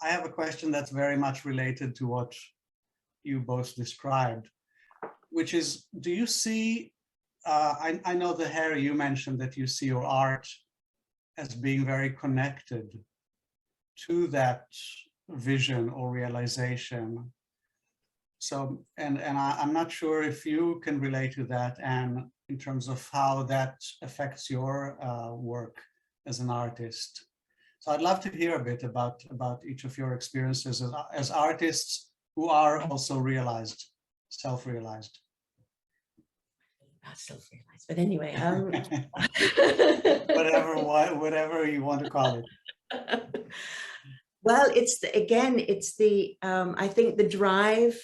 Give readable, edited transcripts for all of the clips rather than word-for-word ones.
I have a question that's very much related to what you both described, which is, do you see, I know that Harri, you mentioned that you see your art as being very connected to that vision or realization. So, and I'm not sure if you can relate to that, and in terms of how that affects your work as an artist. So I'd love to hear a bit about each of your experiences as artists who are also realized, self-realized. Not self-realized, but anyway. Whatever you want to call it. Well, it's I think the drive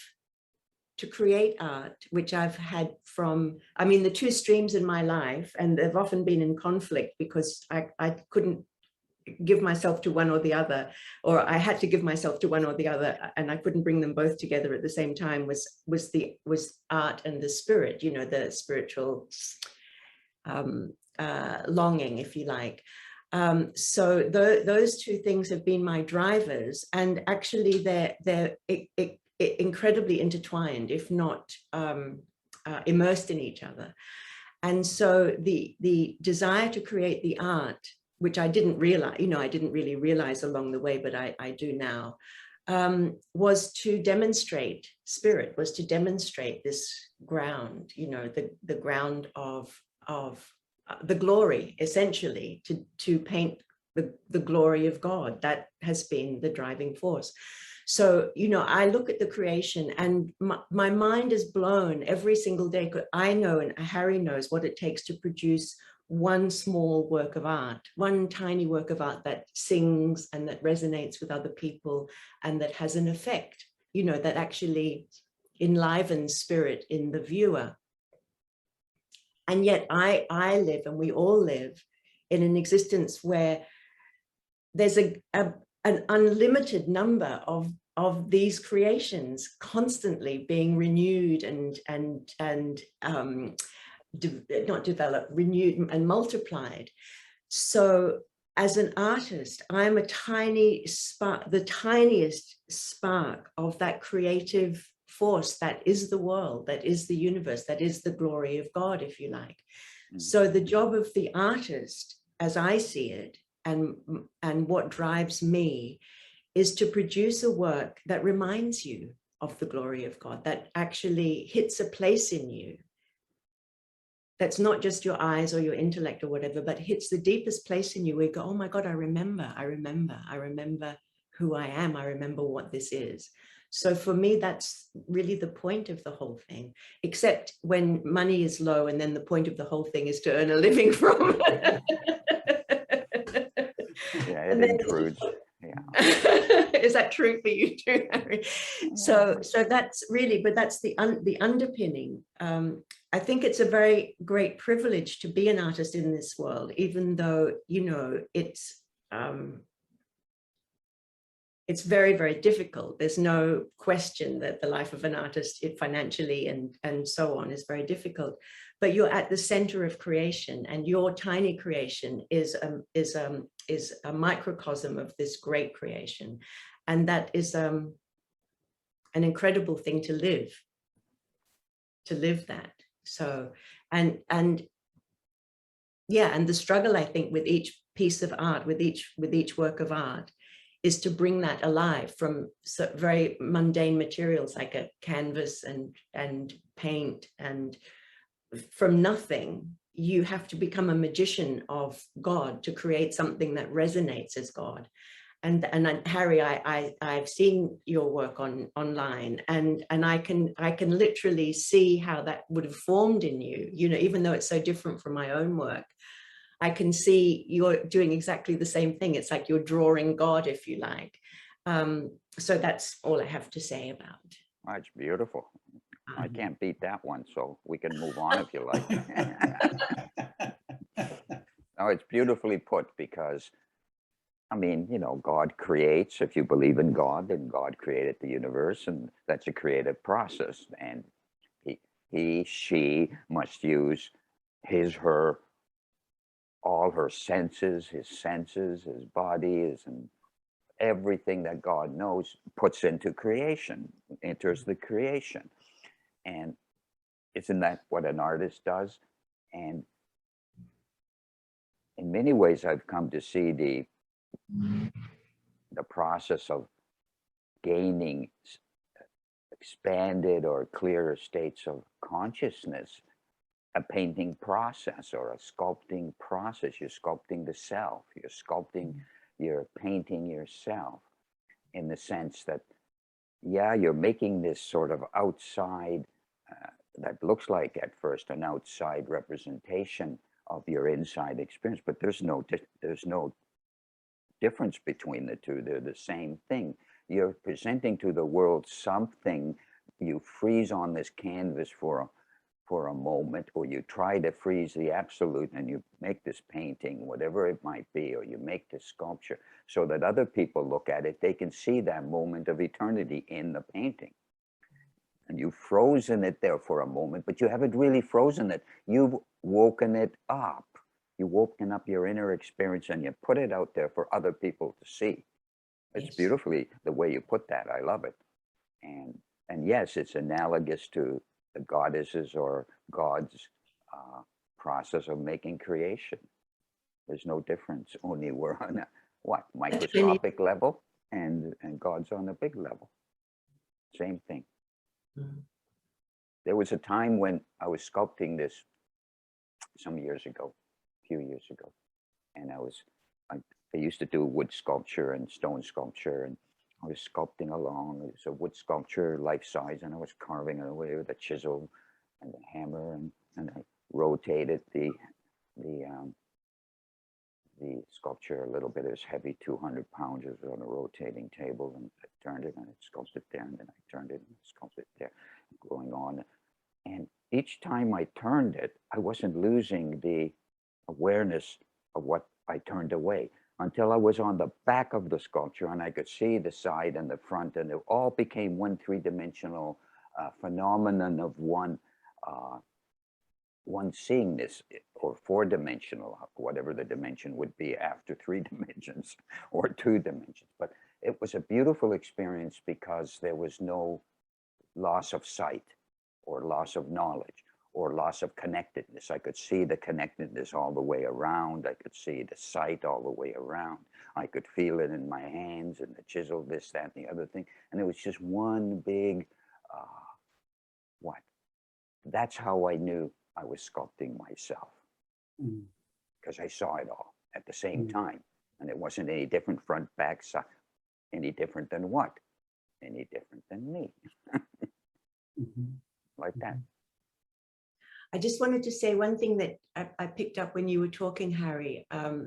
to create art, which I've had from, I mean, the two streams in my life, and they've often been in conflict because I couldn't give myself to one or the other, or I had to give myself to one or the other, and I couldn't bring them both together at the same time, was art and the spirit, you know, the spiritual longing, if you like. So those two things have been my drivers, and actually they're incredibly intertwined, if not immersed in each other. And so the desire to create the art, which I didn't realize, you know, I didn't really realize along the way, but I do now, was to demonstrate spirit, was to demonstrate this ground, you know, the ground of the glory, essentially, to paint the glory of God. That has been the driving force. So, you know, I look at the creation and my mind is blown every single day. I know, and Harri knows, what it takes to produce one small work of art, one tiny work of art that sings and that resonates with other people and that has an effect, you know, that actually enlivens spirit in the viewer. And yet I live, and we all live, in an existence where there's an unlimited number of these creations constantly being renewed not developed, renewed and multiplied. So as an artist, I'm a tiny spark, the tiniest spark of that creative force that is the world, that is the universe, that is the glory of God, if you like. So the job of the artist, as I see it, and what drives me, is to produce a work that reminds you of the glory of God, that actually hits a place in you, that's not just your eyes or your intellect or whatever, but hits the deepest place in you where you go, oh my God, I remember who I am. I remember what this is. So for me, that's really the point of the whole thing, except when money is low, and then the point of the whole thing is to earn a living from. Yeah, it intrudes. Yeah. Is that true for you too, Harri? So that's really, but that's the underpinning. I think it's a very great privilege to be an artist in this world, even though, you know, it's very, very difficult. There's no question that the life of an artist, financially and so on, is very difficult. But you're at the center of creation, and your tiny creation is a microcosm of this great creation, and that is an incredible thing to live that. So and yeah, and the struggle, I think, with each piece of art, with each work of art, is to bring that alive from very mundane materials like a canvas and paint, and from nothing you have to become a magician of God to create something that resonates as God. And Harri, I've seen your work online, and I can literally see how that would have formed in you, you know, even though it's so different from my own work. I can see you're doing exactly the same thing. It's like you're drawing God, if you like. So that's all I have to say about it. Oh, it's beautiful. I can't beat that one, so we can move on if you like. No, it's beautifully put, because, I mean, you know, God creates. If you believe in God, then God created the universe, and that's a creative process. And she must use all her senses, his body, everything that God knows puts into creation, enters the creation. And isn't that what an artist does? And in many ways, I've come to see the process of gaining expanded or clearer states of consciousness, a painting process or a sculpting process. You're sculpting the self, you're sculpting, you're painting yourself, in the sense that, yeah, you're making this sort of outside, that looks like at first an outside representation of your inside experience, but there's no difference between the two. They're the same thing. You're presenting to the world something. You freeze on this canvas for a moment, or you try to freeze the absolute, and you make this painting, whatever it might be, or you make this sculpture so that other people look at it, they can see that moment of eternity in the painting. And you've frozen it there for a moment, but you haven't really frozen it. You've woken it up. You've woken up your inner experience, and you put it out there for other people to see. It's Yes. beautifully the way you put that. I love it. And yes, it's analogous to the goddesses or God's process of making creation. There's no difference. Only we're on a microscopic level, and God's on a big level. Same thing. Mm. There was a time when I was sculpting this some years ago, a few years ago, and I used to do wood sculpture and stone sculpture, and I was sculpting along. It was a wood sculpture, life size, and I was carving it away with a chisel and a hammer, and I rotated the sculpture a little bit. It was heavy, 200 pounds. It was on a rotating table, and I turned it and I sculpted there, and then I turned it and sculpted there, going on. And each time I turned it, I wasn't losing the awareness of what I turned away, until I was on the back of the sculpture and I could see the side and the front, and it all became one three-dimensional phenomenon of one seeing this, or four-dimensional, whatever the dimension would be after 3 dimensions or 2 dimensions. But it was a beautiful experience because there was no loss of sight or loss of knowledge or loss of connectedness. I could see the connectedness all the way around. I could see the sight all the way around. I could feel it in my hands and the chisel, this, that, and the other thing. And it was just one big, That's how I knew I was sculpting myself. Because I saw it all at the same time. And it wasn't any different front, back, side. Any different than what? Any different than me. Like that. I just wanted to say one thing that I picked up when you were talking, Harri,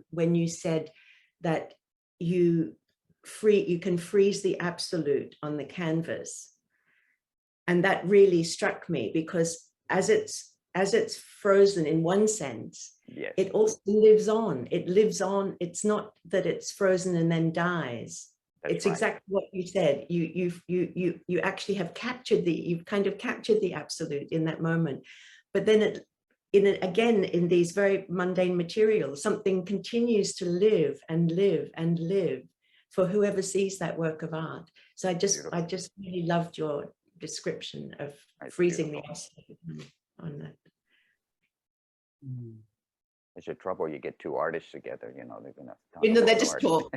when you said that you can freeze the absolute on the canvas. And that really struck me, because as it's frozen in one sense, yes, it also lives on. It lives on. It's not that it's frozen and then dies. That's it's right. Exactly what you said. You actually have captured you've kind of captured the absolute in that moment. But then again, in these very mundane materials, something continues to live and live and live for whoever sees that work of art. So I just really loved your description of freezing the absolute on that. It's a trouble. You get 2 artists together, they're gonna they just talk.